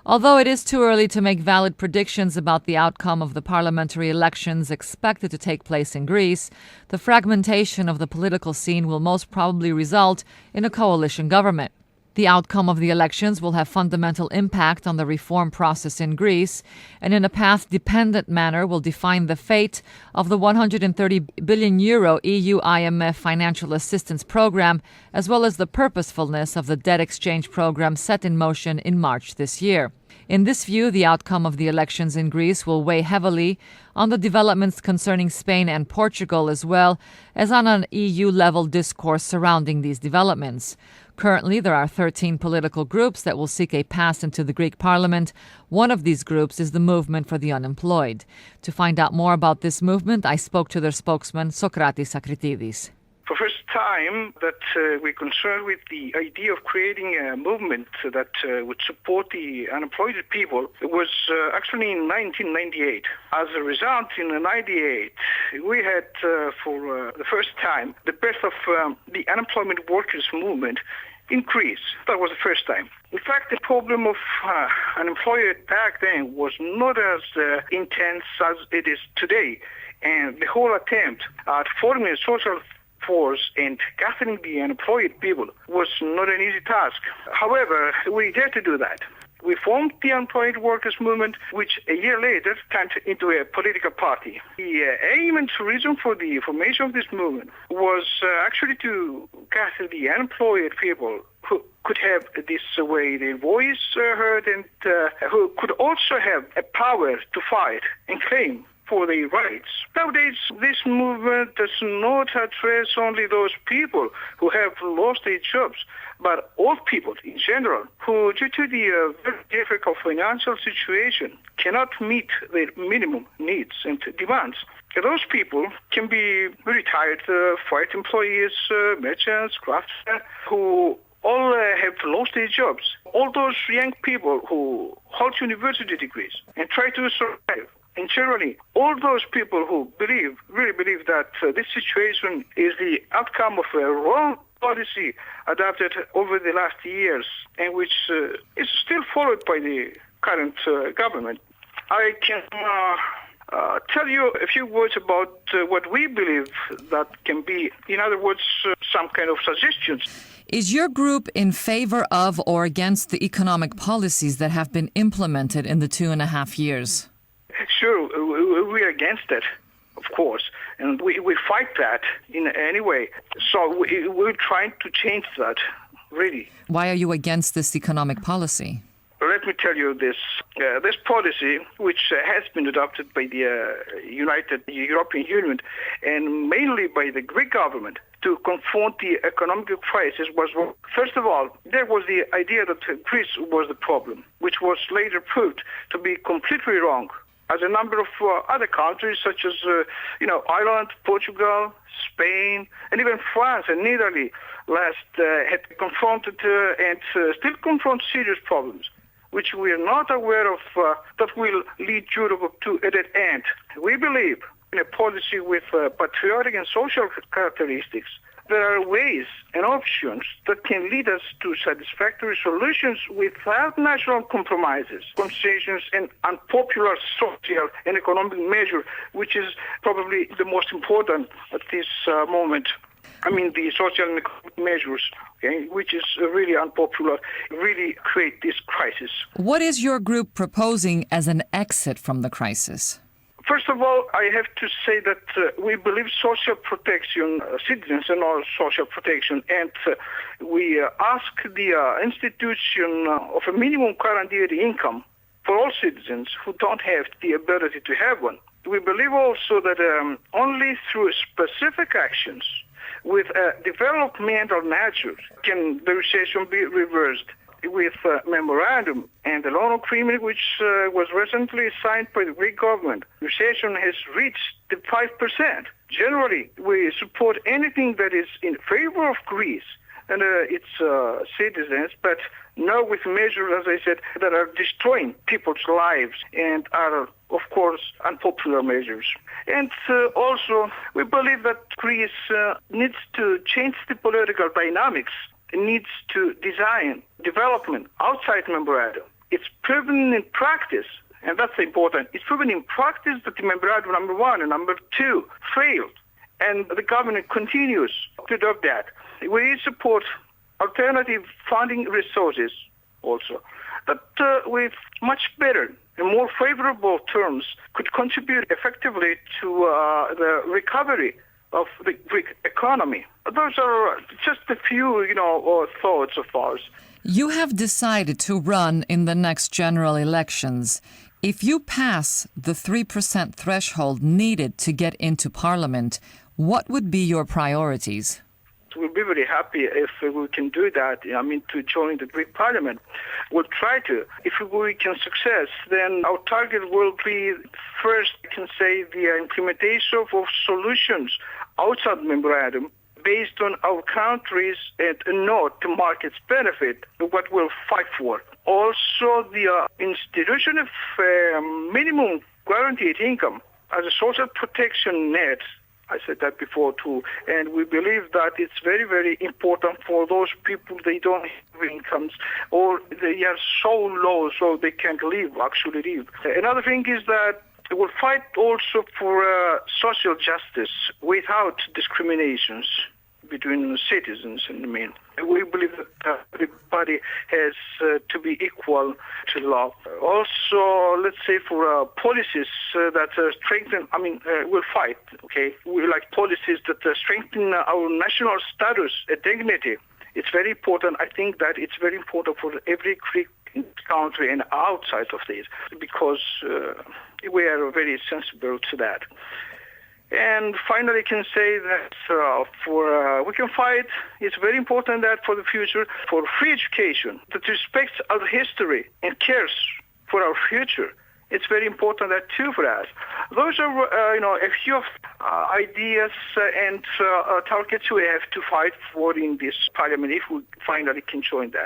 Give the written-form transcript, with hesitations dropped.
Although it is too early to make valid predictions about the outcome of the parliamentary elections expected to take place in Greece, the fragmentation of the political scene will most probably result in a coalition government. The outcome of the elections will have fundamental impact on the reform process in Greece, and in a path-dependent manner will define the fate of the €130 billion EU-IMF financial assistance program, as well as the purposefulness of the debt exchange program set in motion in March this year. In this view, the outcome of the elections in Greece will weigh heavily on the developments concerning Spain and Portugal, as well as on an EU-level discourse surrounding these developments. Currently, there are 13 political groups that will seek a pass into the Greek parliament. One of these groups is the Movement for the Unemployed. To find out more about this movement, I spoke to their spokesman, Sokratis Akritidis. For the first time that we're concerned with the idea of creating a movement that would support the unemployed people, it was actually in 1998. As a result, in 1998, we had for the first time the birth of the unemployment workers movement in Greece. That was the first time. In fact, the problem of unemployment back then was not as intense as it is today. And the whole attempt at forming a social force and gathering the unemployed people was not an easy task. However, we dared to do that. We formed the Unemployed Workers Movement, which a year later turned into a political party. The aim and reason for the formation of this movement was actually to gather the unemployed people who could have this way their voice heard and who could also have a power to fight and claim for their rights. Nowadays, this movement does not address only those people who have lost their jobs, but all people in general who, due to the very difficult financial situation, cannot meet their minimum needs and demands. Those people can be retired fight employees, merchants, craftsmen, who all have lost their jobs. All those young people who hold university degrees and try to survive. And generally, all those people who really believe that this situation is the outcome of a wrong policy adopted over the last years and which is still followed by the current government. I can tell you a few words about what we believe that can be, in other words, some kind of suggestions. Is your group in favor of or against the economic policies that have been implemented in the 2.5 years? Sure, we're against it, of course, and we fight that in any way. So we're trying to change that, really. Why are you against this economic policy? Let me tell you this. This policy, which has been adopted by the European Union and mainly by the Greek government to confront the economic crisis, was, first of all, there was the idea that Greece was the problem, which was later proved to be completely wrong. As a number of other countries, such as Ireland, Portugal, Spain, and even France and Italy, had confronted and still confront serious problems, which we are not aware of that will lead Europe to a dead end. We believe in a policy with patriotic and social characteristics. There are ways and options that can lead us to satisfactory solutions without national compromises, concessions, and unpopular social and economic measure, which is probably the most important at this moment. I mean, the social and economic measures, okay, which is really unpopular, really create this crisis. What is your group proposing as an exit from the crisis? First of all, I have to say that we believe social protection, citizens and all social protection, and we ask the institution of a minimum guaranteed income for all citizens who don't have the ability to have one. We believe also that only through specific actions with a developmental nature can the recession be reversed. With memorandum and the loan agreement which was recently signed by the Greek government, recession has reached the 5%. Generally, we support anything that is in favor of Greece and its citizens, but not with measures, as I said, that are destroying people's lives and are, of course, unpopular measures. And also, we believe that Greece needs to change the political dynamics. It needs to design development outside memorandum it's proven in practice, and that's important, it's proven in practice that the memorandum number 1 and number 2 failed, and the government continues to adopt that. We support alternative funding resources also that with much better and more favorable terms could contribute effectively to the recovery of the Greek economy. Those are just a few, thoughts of ours. You have decided to run in the next general elections. If you pass the 3% threshold needed to get into parliament, what would be your priorities? We'll be very happy if we can do that, to join the Greek parliament. We'll try to. If we can success, then our target will be, first, I can say, the implementation of solutions outside the memorandum based on our countries and not the market's benefit, what we'll fight for. Also, the institution of minimum guaranteed income as a social protection net. I said that before too, and we believe that it's very, very important for those people, they don't have incomes or they are so low so they can't actually live. Another thing is that we'll fight also for social justice without discriminations between citizens. We believe that everybody has to be equal to law. Also, let's say for policies that strengthen, we'll fight, okay? We like policies that strengthen our national status and dignity. It's very important. I think that it's very important for every Greek country and outside of this because we are very sensible to that. And finally, I can say that we can fight. It's very important that for the future, for free education that respects our history and cares for our future. It's very important that too for us. Those are, a few ideas and targets we have to fight for in this parliament if we finally can join that.